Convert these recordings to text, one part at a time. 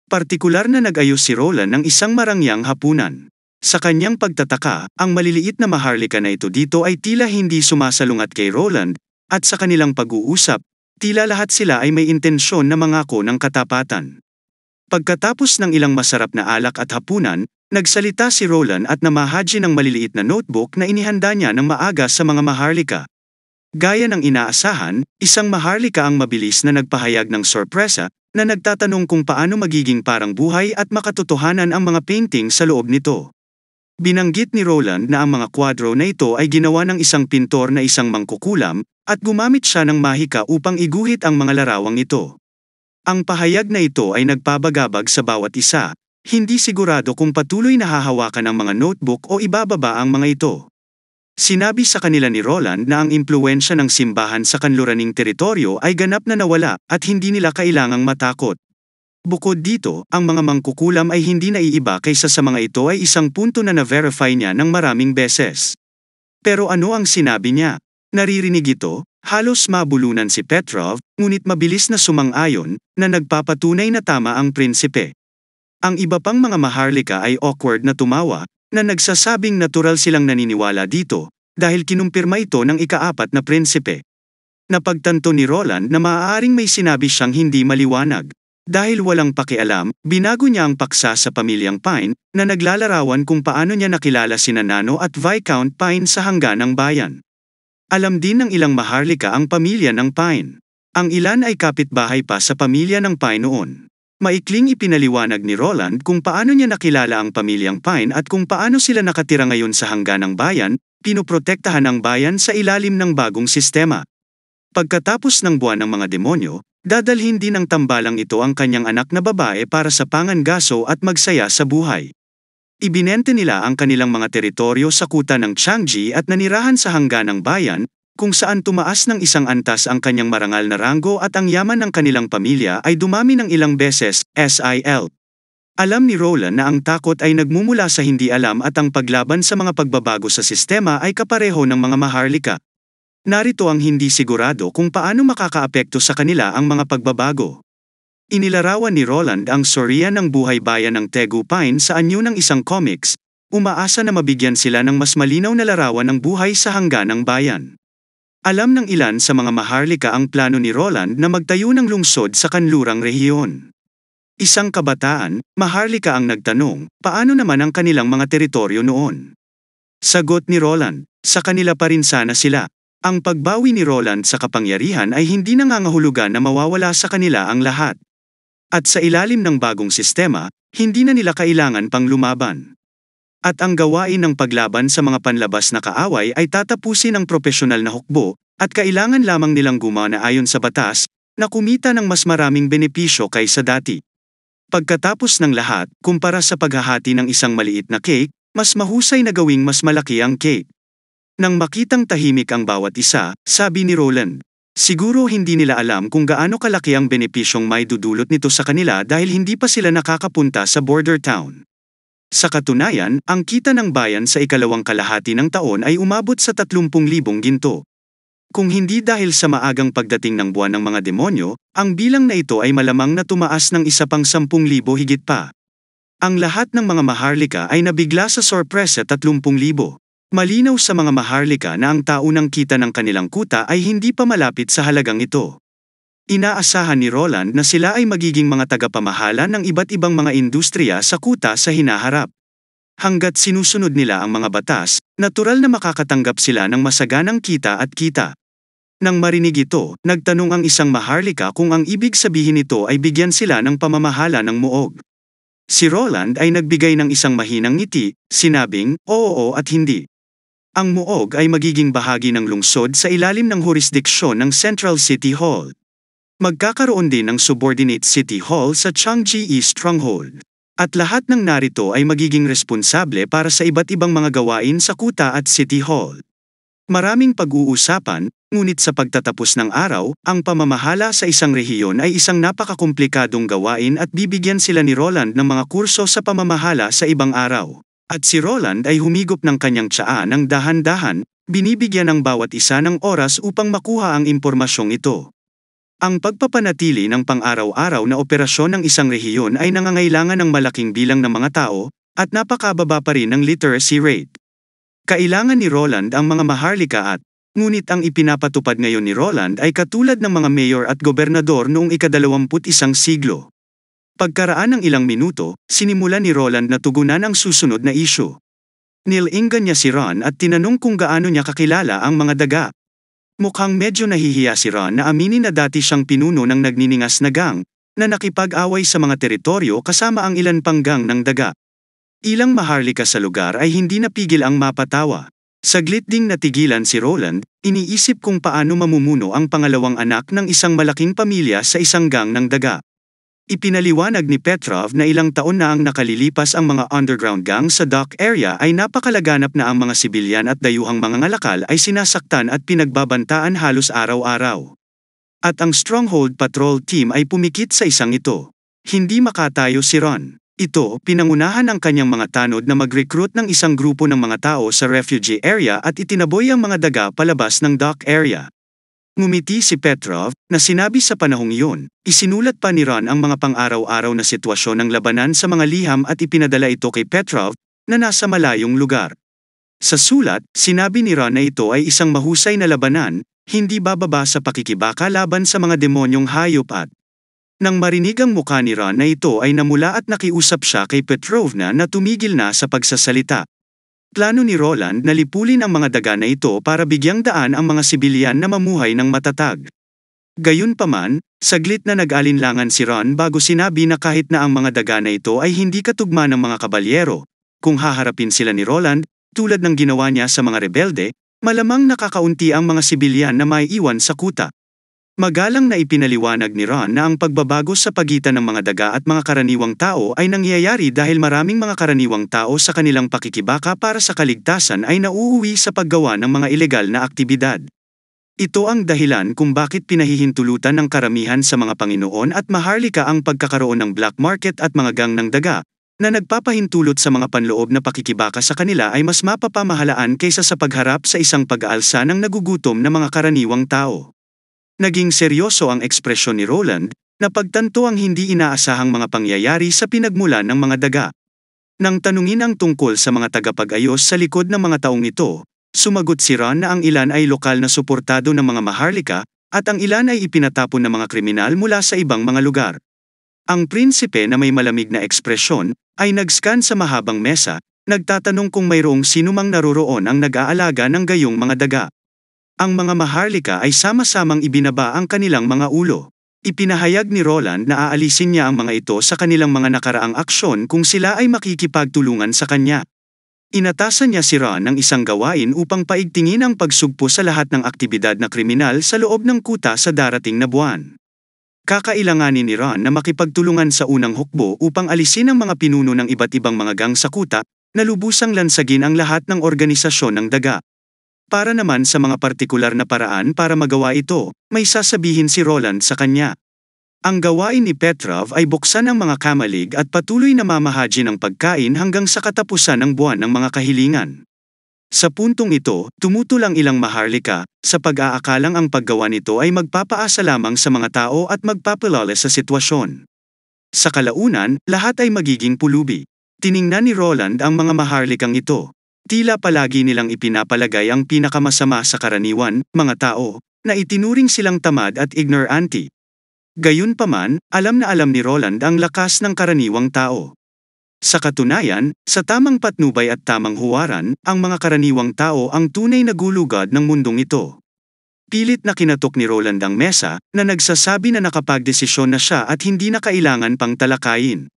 Partikular na nag-ayos si Roland ng isang marangyang hapunan. Sa kanyang pagtataka, ang maliliit na maharlika na ito dito ay tila hindi sumasalungat kay Roland, at sa kanilang pag-uusap, tila lahat sila ay may intensyon na mangako ng katapatan. Pagkatapos ng ilang masarap na alak at hapunan, nagsalita si Roland at namahaji ng maliliit na notebook na inihanda niya ng maaga sa mga maharlika. Gaya ng inaasahan, isang maharlika ang mabilis na nagpahayag ng sorpresa, na nagtatanong kung paano magiging parang buhay at makatotohanan ang mga painting sa loob nito. Binanggit ni Roland na ang mga kwadro na ito ay ginawa ng isang pintor na isang mangkukulam, at gumamit siya ng mahika upang iguhit ang mga larawang ito. Ang pahayag na ito ay nagpabagabag sa bawat isa, hindi sigurado kung patuloy na hahawakan ang mga notebook o ibababa ang mga ito. Sinabi sa kanila ni Roland na ang impluwensya ng simbahan sa kanluraning teritoryo ay ganap na nawala at hindi nila kailangang matakot. Bukod dito, ang mga mangkukulam ay hindi naiiba kaysa sa mga ito ay isang punto na na-verify niya ng maraming beses. Pero ano ang sinabi niya? Naririnig ito, halos mabulunan si Petrov, ngunit mabilis na sumang-ayon, na nagpapatunay na tama ang prinsipe. Ang iba pang mga maharlika ay awkward na tumawa, na nagsasabing natural silang naniniwala dito, dahil kinumpirma ito ng ika-4 na prinsipe. Napagtanto ni Roland na maaaring may sinabi siyang hindi maliwanag. Dahil walang pakialam, binago niya ang paksa sa pamilyang Pine, na naglalarawan kung paano niya nakilala sina Nano at Viscount Pine sa hangganang bayan. Alam din ng ilang maharlika ang pamilya ng Pine. Ang ilan ay kapitbahay pa sa pamilya ng Pine noon. Maikling ipinaliwanag ni Roland kung paano niya nakilala ang pamilyang Pine at kung paano sila nakatira ngayon sa hangganang bayan, pinoprotektahan ang bayan sa ilalim ng bagong sistema. Pagkatapos ng buwan ng mga demonyo, dadalhin din ng tambalang ito ang kanyang anak na babae para sa pangangaso at magsaya sa buhay. Ibinente nila ang kanilang mga teritoryo sa kuta ng Changji at nanirahan sa hangganang bayan, kung saan tumaas ng isang antas ang kanyang marangal na ranggo at ang yaman ng kanilang pamilya ay dumami ng ilang beses, SIL. Alam ni Roland na ang takot ay nagmumula sa hindi alam at ang paglaban sa mga pagbabago sa sistema ay kapareho ng mga maharlika. Narito ang hindi sigurado kung paano makakaapekto sa kanila ang mga pagbabago. Inilarawan ni Roland ang storya ng buhay bayan ng Tegu Pine sa anyo ng isang comics, umaasa na mabigyan sila ng mas malinaw na larawan ng buhay sa hangganang bayan. Alam ng ilan sa mga maharlika ang plano ni Roland na magtayo ng lungsod sa kanlurang rehiyon. Isang kabataan, maharlika ang nagtanong, paano naman ang kanilang mga teritoryo noon? Sagot ni Roland, sa kanila pa rin sana sila. Ang pagbawi ni Roland sa kapangyarihan ay hindi nangangahulugan na mawawala sa kanila ang lahat. At sa ilalim ng bagong sistema, hindi na nila kailangan pang lumaban. At ang gawain ng paglaban sa mga panlabas na kaaway ay tatapusin ng propesyonal na hukbo, at kailangan lamang nilang gumana ayon sa batas, na kumita ng mas maraming benepisyo kaysa dati. Pagkatapos ng lahat, kumpara sa paghahati ng isang maliit na cake, mas mahusay na gawing mas malaki ang cake. Nang makitang tahimik ang bawat isa, sabi ni Roland, siguro hindi nila alam kung gaano kalaki ang benepisyong may dudulot nito sa kanila dahil hindi pa sila nakakapunta sa border town. Sa katunayan, ang kita ng bayan sa ikalawang kalahati ng taon ay umabot sa 30,000 ginto. Kung hindi dahil sa maagang pagdating ng buwan ng mga demonyo, ang bilang na ito ay malamang na tumaas ng isa pang 10,000 higit pa. Ang lahat ng mga maharlika ay nabigla sa sorpresa 30,000. Malinaw sa mga maharlika na ang taunang kita ng kanilang kuta ay hindi pa malapit sa halagang ito. Inaasahan ni Roland na sila ay magiging mga tagapamahala ng iba't ibang mga industriya sa kuta sa hinaharap. Hanggat sinusunod nila ang mga batas, natural na makakatanggap sila ng masaganang kita at kita. Nang marinig ito, nagtanong ang isang maharlika kung ang ibig sabihin nito ay bigyan sila ng pamamahala ng muog. Si Roland ay nagbigay ng isang mahinang ngiti, sinabing, oo at hindi. Ang muog ay magiging bahagi ng lungsod sa ilalim ng jurisdiksyon ng Central City Hall. Magkakaroon din ng subordinate City Hall sa Changji East Stronghold. At lahat ng narito ay magiging responsable para sa iba't ibang mga gawain sa kuta at City Hall. Maraming pag-uusapan, ngunit sa pagtatapos ng araw, ang pamamahala sa isang rehiyon ay isang napakakomplikadong gawain at bibigyan sila ni Roland ng mga kurso sa pamamahala sa ibang araw. At si Roland ay humigop ng kanyang tsaa ng dahan-dahan, binibigyan ng bawat isa ng oras upang makuha ang impormasyong ito. Ang pagpapanatili ng pang-araw-araw na operasyon ng isang rehiyon ay nangangailangan ng malaking bilang ng mga tao, at napakababa pa rin ng literacy rate. Kailangan ni Roland ang mga maharlika ngunit ang ipinapatupad ngayon ni Roland ay katulad ng mga mayor at gobernador noong ika-21 siglo. Pagkaraan ng ilang minuto, sinimulan ni Roland na tugunan ang susunod na issue. Nilinggan niya si Ron at tinanong kung gaano niya kakilala ang mga daga. Mukhang medyo nahihiya si Ron na aminin na dati siyang pinuno ng nagniningas na gang, na nakipag-away sa mga teritoryo kasama ang ilan pang gang ng daga. Ilang maharlika sa lugar ay hindi napigil ang mapatawa. Saglit ding natigilan si Roland, iniisip kung paano mamumuno ang pangalawang anak ng isang malaking pamilya sa isang gang ng daga. Ipinaliwanag ni Petrov na ilang taon na ang nakalilipas ang mga underground gang sa dock area ay napakalaganap na ang mga sibilyan at dayuhang mga ngalakal ay sinasaktan at pinagbabantaan halos araw-araw. At ang Stronghold Patrol Team ay pumikit sa isang ito. Hindi makatayo si Ron. Ito, pinangunahan ang kanyang mga tanod na mag-recruit ng isang grupo ng mga tao sa refugee area at itinaboy ang mga daga palabas ng dock area. Ngumiti si Petrov, na sinabi sa panahong iyon, isinulat pa ni Ron ang mga pang-araw-araw na sitwasyon ng labanan sa mga liham at ipinadala ito kay Petrov, na nasa malayong lugar. Sa sulat, sinabi ni Ron na ito ay isang mahusay na labanan, hindi bababa sa pakikibaka laban sa mga demonyong hayop at. Nang marinig ang mukha ni Ron na ito ay namula at nakiusap siya kay Petrovna na tumigil na sa pagsasalita. Plano ni Roland na lipulin ang mga daga na ito para bigyang daan ang mga sibilyan na mamuhay ng matatag. Gayunpaman, saglit na nag-alinlangan si Ron bago sinabi na kahit na ang mga daga na ito ay hindi katugma ng mga kabalyero, kung haharapin sila ni Roland, tulad ng ginawa niya sa mga rebelde, malamang nakakaunti ang mga sibilyan na maiiwan sa kuta. Magalang na ipinaliwanag ni Ron na ang pagbabago sa pagitan ng mga daga at mga karaniwang tao ay nangyayari dahil maraming mga karaniwang tao sa kanilang pakikibaka para sa kaligtasan ay nauuwi sa paggawa ng mga ilegal na aktibidad. Ito ang dahilan kung bakit pinahihintulutan ng karamihan sa mga Panginoon at maharlika ang pagkakaroon ng black market at mga gang ng daga, na nagpapahintulot sa mga panloob na pakikibaka sa kanila ay mas mapapamahalaan kaysa sa pagharap sa isang pag-aalsa ng nagugutom na mga karaniwang tao. Naging seryoso ang ekspresyon ni Roland, na pagtanto ang hindi inaasahang mga pangyayari sa pinagmulan ng mga daga. Nang tanungin ang tungkol sa mga tagapag-ayos sa likod ng mga taong ito, sumagot si Ron na ang ilan ay lokal na suportado ng mga maharlika, at ang ilan ay ipinatapon ng mga kriminal mula sa ibang mga lugar. Ang prinsipe na may malamig na ekspresyon, ay nag-scan sa mahabang mesa, nagtatanong kung mayroong sinumang naroroon ang nag-aalaga ng gayong mga daga. Ang mga maharlika ay sama-samang ibinaba ang kanilang mga ulo. Ipinahayag ni Roland na aalisin niya ang mga ito sa kanilang mga nakaraang aksyon kung sila ay makikipagtulungan sa kanya. Inatasan niya si Ron ng isang gawain upang paigtingin ang pagsugpo sa lahat ng aktibidad na kriminal sa loob ng kuta sa darating na buwan. Kakailanganin ni Ron na makipagtulungan sa unang hukbo upang alisin ang mga pinuno ng iba't ibang mga gang sa kuta, na lubusang lansagin ang lahat ng organisasyon ng daga. Para naman sa mga partikular na paraan para magawa ito, may sasabihin si Roland sa kanya. Ang gawain ni Petrov ay buksan ang mga kamalig at patuloy na mamahaji ng pagkain hanggang sa katapusan ng buwan ng mga kahilingan. Sa puntong ito, tumutol ang ilang maharlika, sa pag-aakalang ang paggawa nito ay magpapaasa lamang sa mga tao at magpapalala sa sitwasyon. Sa kalaunan, lahat ay magiging pulubi. Tiningnan ni Roland ang mga maharlikang ito. Tila palagi nilang ipinapalagay ang pinakamasama sa karaniwan, mga tao, na itinuring silang tamad at ignorante. Gayunpaman, alam na alam ni Roland ang lakas ng karaniwang tao. Sa katunayan, sa tamang patnubay at tamang huwaran, ang mga karaniwang tao ang tunay na gulugad ng mundong ito. Pilit na kinatok ni Roland ang mesa, na nagsasabi na nakapagdesisyon na siya at hindi na kailangan pang talakayin.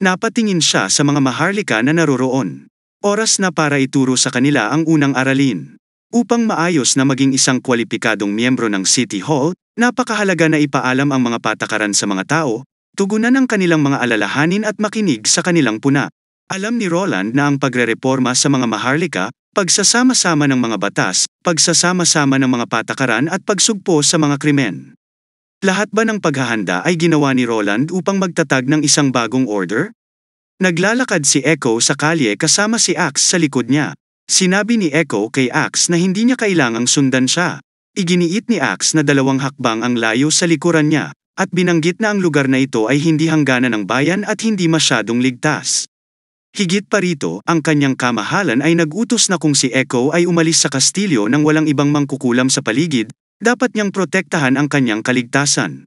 Napatingin siya sa mga maharlika na naroroon. Oras na para ituro sa kanila ang unang aralin. Upang maayos na maging isang kwalipikadong miyembro ng City Hall, napakahalaga na ipaalam ang mga patakaran sa mga tao, tugunan ang kanilang mga alalahanin at makinig sa kanilang puna. Alam ni Roland na ang pagrereporma sa mga maharlika, pagsasama-sama ng mga batas, pagsasama-sama ng mga patakaran at pagsugpo sa mga krimen. Lahat ba ng paghahanda ay ginawa ni Roland upang magtatag ng isang bagong order? Naglalakad si Echo sa kalye kasama si Axe sa likod niya. Sinabi ni Echo kay Axe na hindi niya kailangang sundan siya. Iginiit ni Axe na 2 hakbang ang layo sa likuran niya, at binanggit na ang lugar na ito ay hindi hangganan ng bayan at hindi masyadong ligtas. Higit pa rito, ang kanyang kamahalan ay nag-utos na kung si Echo ay umalis sa kastilyo nang walang ibang mangkukulam sa paligid, dapat niyang protektahan ang kanyang kaligtasan.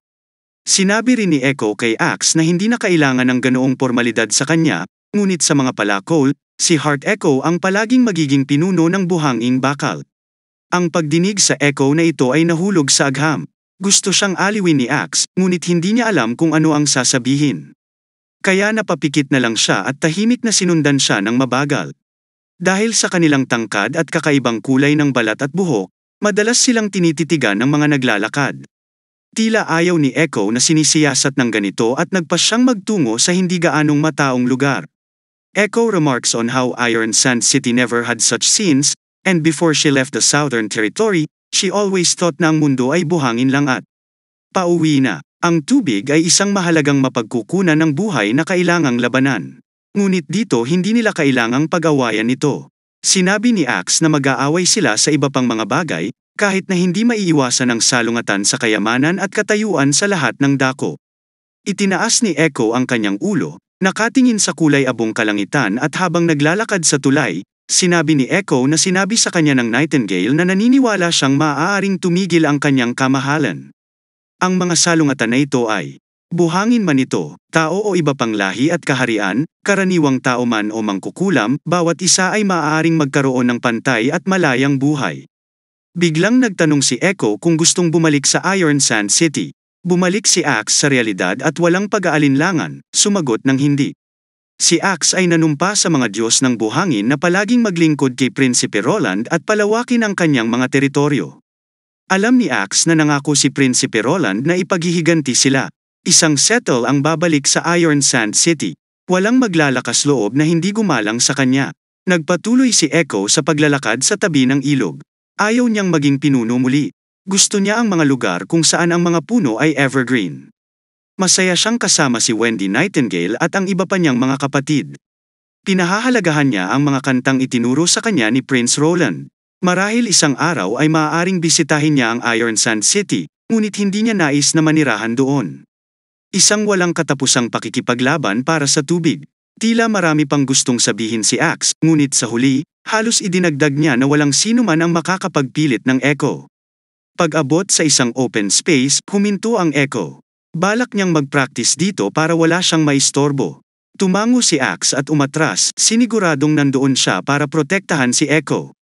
Sinabi rin ni Echo kay Axe na hindi na kailangan ng ganoong formalidad sa kanya, ngunit sa mga palakol, si Heart Echo ang palaging magiging pinuno ng buhanging bakal. Ang pagdinig sa Echo na ito ay nahulog sa agham. Gusto siyang aliwin ni Axe, ngunit hindi niya alam kung ano ang sasabihin. Kaya napapikit na lang siya at tahimik na sinundan siya ng mabagal. Dahil sa kanilang tangkad at kakaibang kulay ng balat at buhok, madalas silang tinititigan ng mga naglalakad. Tila ayaw ni Echo na sinisiyasat ng ganito at nagpa siyang magtungo sa hindi gaanong mataong lugar. Echo remarks on how Iron Sand City never had such scenes, and before she left the Southern Territory, she always thought na ang mundo ay buhangin lang at pauwi na. Ang tubig ay isang mahalagang mapagkukunan ng buhay na kailangang labanan. Ngunit dito hindi nila kailangang pag-awayan ito. Sinabi ni Axe na mag-aaway sila sa iba pang mga bagay, kahit na hindi maiiwasan ang salungatan sa kayamanan at katayuan sa lahat ng dako. Itinaas ni Echo ang kanyang ulo, nakatingin sa kulay abong kalangitan at habang naglalakad sa tulay, sinabi ni Echo na sinabi sa kanya ng Nightingale na naniniwala siyang maaaring tumigil ang kanyang kamahalan. Ang mga salungatan na ito ay, buhangin man ito, tao o iba pang lahi at kaharian, karaniwang tao man o mangkukulam, bawat isa ay maaaring magkaroon ng pantay at malayang buhay. Biglang nagtanong si Echo kung gustong bumalik sa Iron Sand City. Bumalik si Axe sa realidad at walang pag-aalinlangan, sumagot ng hindi. Si Axe ay nanumpa sa mga Diyos ng buhangin na palaging maglingkod kay Prinsipe Roland at palawakin ang kanyang mga teritoryo. Alam ni Axe na nangako si Prinsipe Roland na ipaghihiganti sila. Isang settle ang babalik sa Iron Sand City. Walang maglalakas loob na hindi gumalang sa kanya. Nagpatuloy si Echo sa paglalakad sa tabi ng ilog. Ayaw niyang maging pinuno muli. Gusto niya ang mga lugar kung saan ang mga puno ay evergreen. Masaya siyang kasama si Wendy Nightingale at ang iba pa niyang mga kapatid. Pinahahalagahan niya ang mga kantang itinuro sa kanya ni Prince Roland. Marahil isang araw ay maaaring bisitahin niya ang Iron Sand City, ngunit hindi niya nais na manirahan doon. Isang walang katapusang pakikipaglaban para sa tubig. Tila marami pang gustong sabihin si Axe, ngunit sa huli, halos idinagdag niya na walang sino man ang makakapagpilit ng Echo. Pag-abot sa isang open space, huminto ang Echo. Balak niyang mag-practice dito para wala siyang maistorbo. Tumango si Axe at umatras, siniguradong nandoon siya para protektahan si Echo.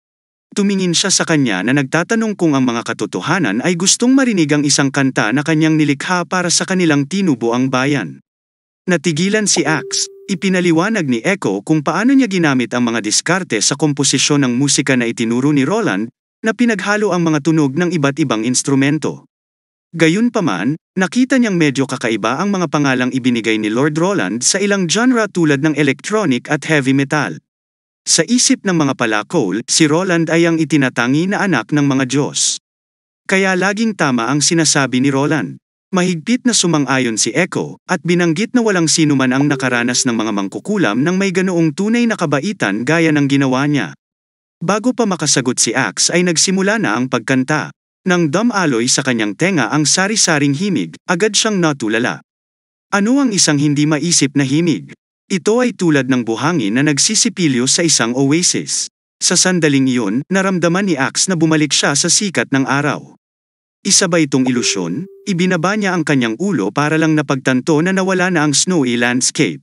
Tumingin siya sa kanya na nagtatanong kung ang mga katotohanan ay gustong marinig ang isang kanta na kanyang nilikha para sa kanilang tinubuang bayan. Natigilan si Axe, ipinaliwanag ni Echo kung paano niya ginamit ang mga diskarte sa komposisyon ng musika na itinuro ni Roland, na pinaghalo ang mga tunog ng iba't ibang instrumento. Gayunpaman, nakita niyang medyo kakaiba ang mga pangalang ibinigay ni Lord Roland sa ilang genre tulad ng electronic at heavy metal. Sa isip ng mga palakol, si Roland ay ang itinatangi na anak ng mga Diyos. Kaya laging tama ang sinasabi ni Roland. Mahigpit na sumang-ayon si Echo, at binanggit na walang sino man ang nakaranas ng mga mangkukulam ng may ganoong tunay na kabaitan gaya ng ginawa niya. Bago pa makasagot si Axe ay nagsimula na ang pagkanta. Nang damaloy sa kanyang tenga ang sari-saring himig, agad siyang natulala. Ano ang isang hindi maisip na himig? Ito ay tulad ng buhangin na nagsisipilyo sa isang oasis. Sa sandaling iyon, naramdaman ni Axe na bumalik siya sa sikat ng araw. Isa ba itong ilusyon? Ibinaba niya ang kanyang ulo para lang napagtanto na nawala na ang snowy landscape.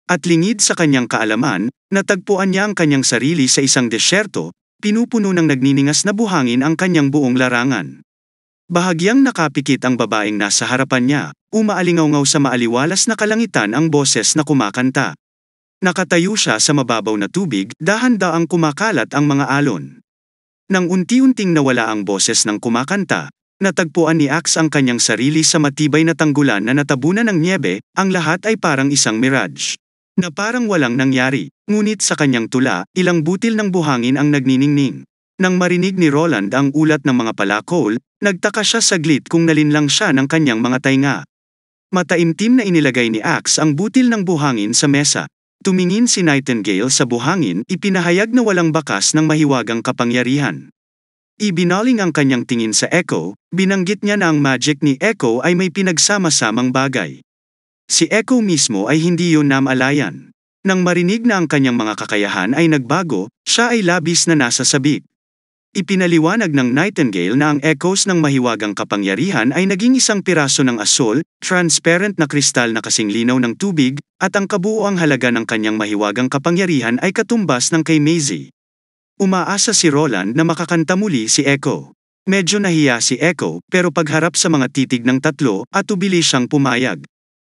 At lingid sa kanyang kaalaman, natagpuan niya ang kanyang sarili sa isang desyerto, pinupuno ng nagniningas na buhangin ang kanyang buong larangan. Bahagyang nakapikit ang babaeng nasa harapan niya, umaalingaw-ngaw sa maaliwalas na kalangitan ang boses na kumakanta. Nakatayo siya sa mababaw na tubig, dahan-daang kumakalat ang mga alon. Nang unti-unting nawala ang boses ng kumakanta, natagpuan ni Axe ang kanyang sarili sa matibay na tanggulan na natabunan ng niebe, ang lahat ay parang isang mirage. Na parang walang nangyari, ngunit sa kanyang tula, ilang butil ng buhangin ang nagniningning. Nang marinig ni Roland ang ulat ng mga palakol, nagtaka siya saglit kung nalinlang siya ng kanyang mga tainga. Mataimtim na inilagay ni Axe ang butil ng buhangin sa mesa. Tumingin si Nightingale sa buhangin, ipinahayag na walang bakas ng mahiwagang kapangyarihan. Ibinaling ang kanyang tingin sa Echo, binanggit niya na ang magic ni Echo ay may pinagsama-samang bagay. Si Echo mismo ay hindi yun namalayan. Nang marinig na ang kanyang mga kakayahan ay nagbago, siya ay labis na nasa sabik. Ipinaliwanag ng Nightingale na ang echoes ng mahiwagang kapangyarihan ay naging isang piraso ng asol, transparent na kristal na kasing linaw ng tubig, at ang kabuuang halaga ng kanyang mahiwagang kapangyarihan ay katumbas ng kay Maisie. Umaasa si Roland na makakanta muli si Echo. Medyo nahiya si Echo pero pagharap sa mga titig ng tatlo, atubili siyang pumayag.